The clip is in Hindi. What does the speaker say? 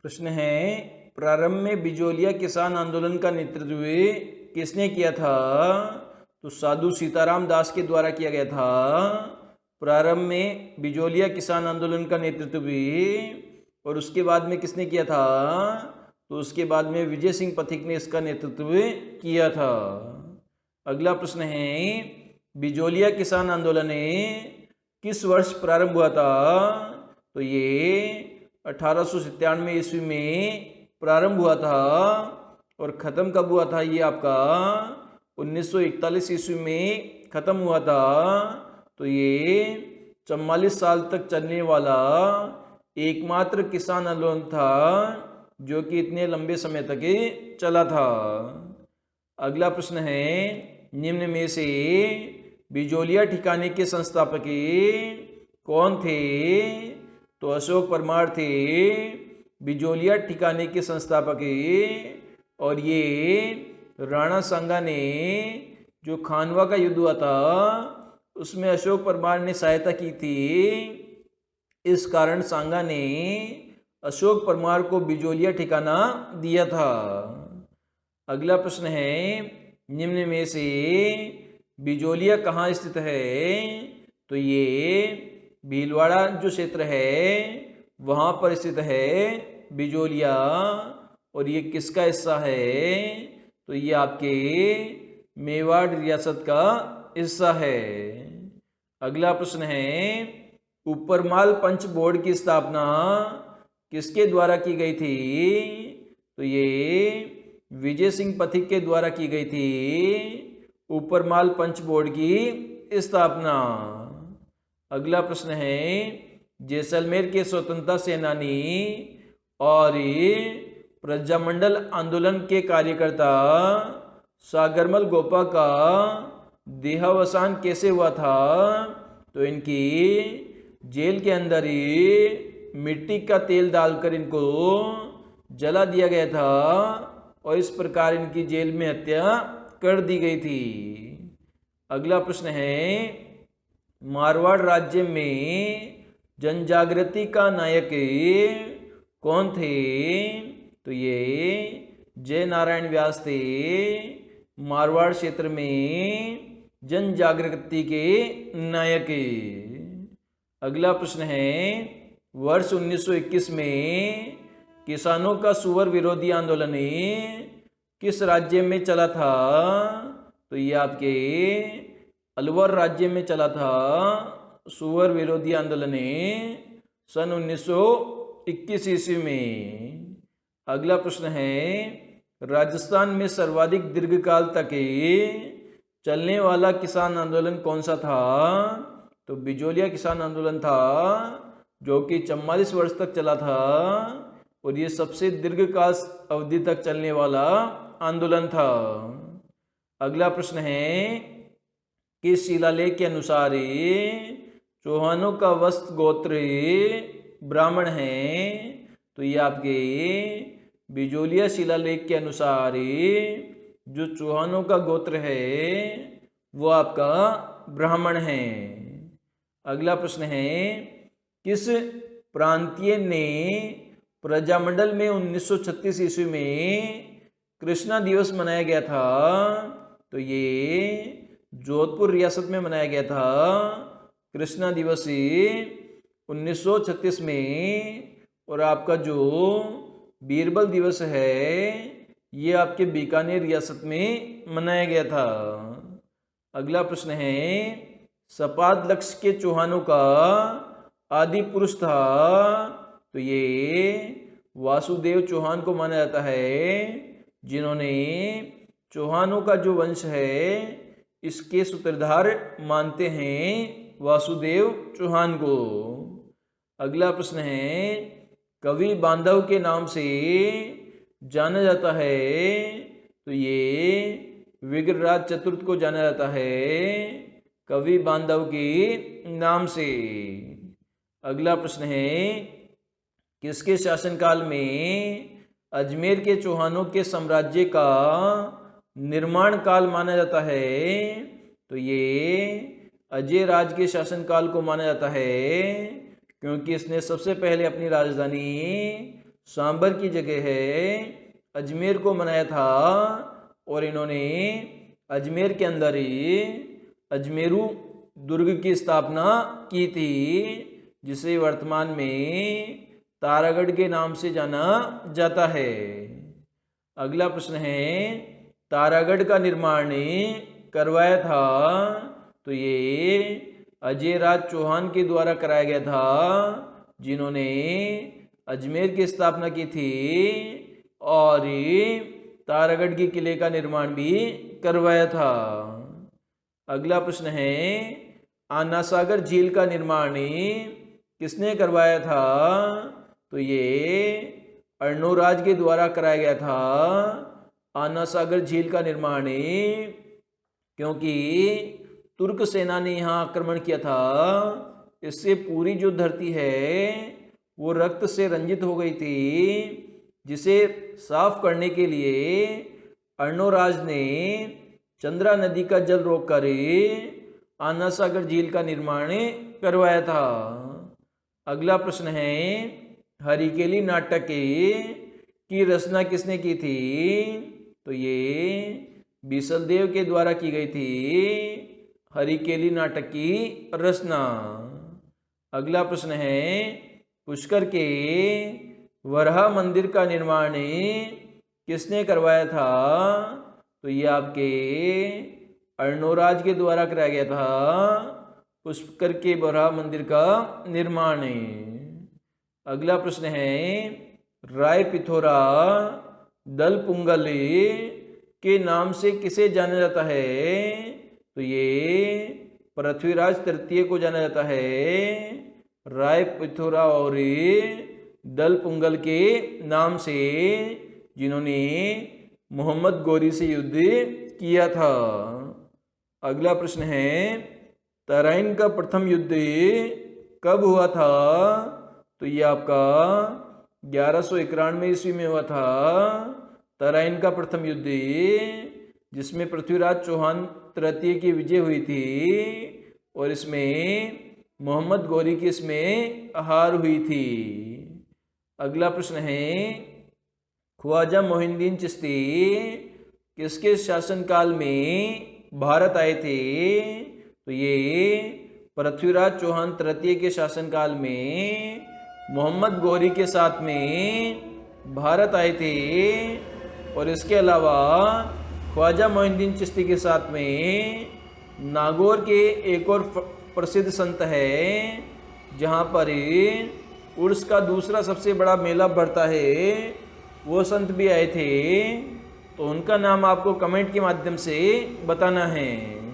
प्रश्न है, प्रारंभ में बिजोलिया किसान आंदोलन का नेतृत्व किसने किया था? तो साधु सीताराम दास के द्वारा किया गया था। प्रारंभ में बिजोलिया किसान आंदोलन का नेतृत्व और उसके बाद में किसने किया था? तो उसके बाद में विजय सिंह पथिक ने इसका नेतृत्व किया था। अगला प्रश्न है, बिजोलिया किसान आंदोलन किस वर्ष प्रारंभ हुआ था? तो ये 1897 ईस्वी में प्रारंभ हुआ था और ख़त्म कब हुआ था? ये आपका 1941 ईस्वी में ख़त्म हुआ था। तो ये 44 साल तक चलने वाला एकमात्र किसान आंदोलन था जो कि इतने लंबे समय तक चला था। अगला प्रश्न है, निम्न में से बिजोलिया ठिकाने के संस्थापक कौन थे? तो अशोक परमार थे बिजोलिया ठिकाने के संस्थापक। और ये राणा सांगा ने जो खानवा का युद्ध हुआ था उसमें अशोक परमार ने सहायता की थी। इस कारण सांगा ने अशोक परमार को बिजोलिया ठिकाना दिया था। अगला प्रश्न है, निम्न में से बिजोलिया कहाँ स्थित है? तो ये भीलवाड़ा जो क्षेत्र है वहाँ पर स्थित है बिजोलिया। और ये किसका हिस्सा है? तो ये आपके मेवाड़ रियासत का हिस्सा है। अगला प्रश्न है, ऊपरमाल पंच बोर्ड की स्थापना किसके द्वारा की गई थी? तो ये विजय सिंह पथिक के द्वारा की गई थी ऊपरमाल पंच बोर्ड की स्थापना। अगला प्रश्न है, जैसलमेर के स्वतंत्रता सेनानी और प्रजामंडल आंदोलन के कार्यकर्ता सागरमल गोपा का देहावसान कैसे हुआ था? तो इनकी जेल के अंदर ही मिट्टी का तेल डालकर इनको जला दिया गया था और इस प्रकार इनकी जेल में हत्या कर दी गई थी। अगला प्रश्न है, मारवाड़ राज्य में जनजागृति का नायक कौन थे? तो ये जय नारायण व्यास थे मारवाड़ क्षेत्र में जन जागृति के नायक। अगला प्रश्न है, वर्ष 1921 में किसानों का सुअर विरोधी आंदोलन किस राज्य में चला था? तो ये आपके अलवर राज्य में चला था सुअर विरोधी आंदोलन सन 1921 ईस्वी में। अगला प्रश्न है, राजस्थान में सर्वाधिक दीर्घकाल तक चलने वाला किसान आंदोलन कौन सा था? तो बिजोलिया किसान आंदोलन था जो कि 44 वर्ष तक चला था और ये सबसे दीर्घकाल अवधि तक चलने वाला आंदोलन था। अगला प्रश्न है, किस शिलालेख के अनुसार चौहानों का वस्त गोत्र ब्राह्मण है? तो ये आपके बिजोलिया शिलालेख के अनुसार जो चौहानों का गोत्र है वो आपका ब्राह्मण है। अगला प्रश्न है, किस प्रांतीय ने प्रजामंडल में 1936 ईस्वी में कृष्णा दिवस मनाया गया था? तो ये जोधपुर रियासत में मनाया गया था कृष्णा दिवस 1936 में। और आपका जो बीरबल दिवस है ये आपके बीकानेर रियासत में मनाया गया था। अगला प्रश्न है, सपाद लक्ष्य के चौहानों का आदि पुरुष था? तो ये वासुदेव चौहान को माना जाता है जिन्होंने चौहानों का जो वंश है इसके सूत्रधार मानते हैं वासुदेव चौहान को। अगला प्रश्न है, कवि बांधव के नाम से जाना जाता है? तो ये विग्रहराज चतुर्थ को जाना जाता है कवि बांधव के नाम से। अगला प्रश्न है, किसके शासनकाल में अजमेर के चौहानों के साम्राज्य का निर्माण काल माना जाता है? तो ये अजय राज के शासनकाल को माना जाता है क्योंकि इसने सबसे पहले अपनी राजधानी सांबर की जगह है अजमेर को बनाया था और इन्होंने अजमेर के अंदर ही अजमेरू दुर्ग की स्थापना की थी, जिसे वर्तमान में तारागढ़ के नाम से जाना जाता है। अगला प्रश्न है, तारागढ़ का निर्माण करवाया था, तो ये अजय राज चौहान के द्वारा कराया गया था, जिन्होंने अजमेर की स्थापना की थी और तारागढ़ के किले का निर्माण भी करवाया था। अगला प्रश्न है, आना सागर झील का निर्माण किसने करवाया था, तो ये अर्णोराज के द्वारा कराया गया था आना सागर झील का निर्माण, क्योंकि तुर्क सेना ने यहाँ आक्रमण किया था। इससे पूरी जो धरती है वो रक्त से रंजित हो गई थी, जिसे साफ करने के लिए अर्णोराज ने चंद्रा नदी का जल रोककर आना सागर झील का निर्माण करवाया था। अगला प्रश्न है, हरिकेली नाटक की रचना किसने की थी, तो ये बीसलदेव के द्वारा की गई थी हरिकेली नाटक की रचना। अगला प्रश्न है, पुष्कर के वराह मंदिर का निर्माण किसने करवाया था, तो ये आपके अर्णोराज के द्वारा कराया गया था पुष्कर के वराह मंदिर का निर्माण। अगला प्रश्न है, राय पिथौरा दल पुंगल के नाम से किसे जाना जाता है, तो ये पृथ्वीराज तृतीय को जाना जाता है राय पिथौरा और दल पुंगल के नाम से, जिन्होंने मोहम्मद गौरी से युद्ध किया था। अगला प्रश्न है, तराइन का प्रथम युद्ध कब हुआ था, तो ये आपका 1191 ईस्वी में हुआ था तराइन का प्रथम युद्ध, जिसमें पृथ्वीराज चौहान तृतीय की विजय हुई थी और इसमें मोहम्मद गौरी की इसमें हार हुई थी। अगला प्रश्न है, ख्वाजा मोहिउद्दीन चिश्ती किसके शासनकाल में भारत आए थे, तो ये पृथ्वीराज चौहान तृतीय के शासनकाल में मोहम्मद गौरी के साथ में भारत आए थे। और इसके अलावा ख्वाजा मोहिउद्दीन चिश्ती के साथ में नागौर के एक और प्रसिद्ध संत है, जहाँ पर उर्स का दूसरा सबसे बड़ा मेला बढ़ता है, वो संत भी आए थे, तो उनका नाम आपको कमेंट के माध्यम से बताना है।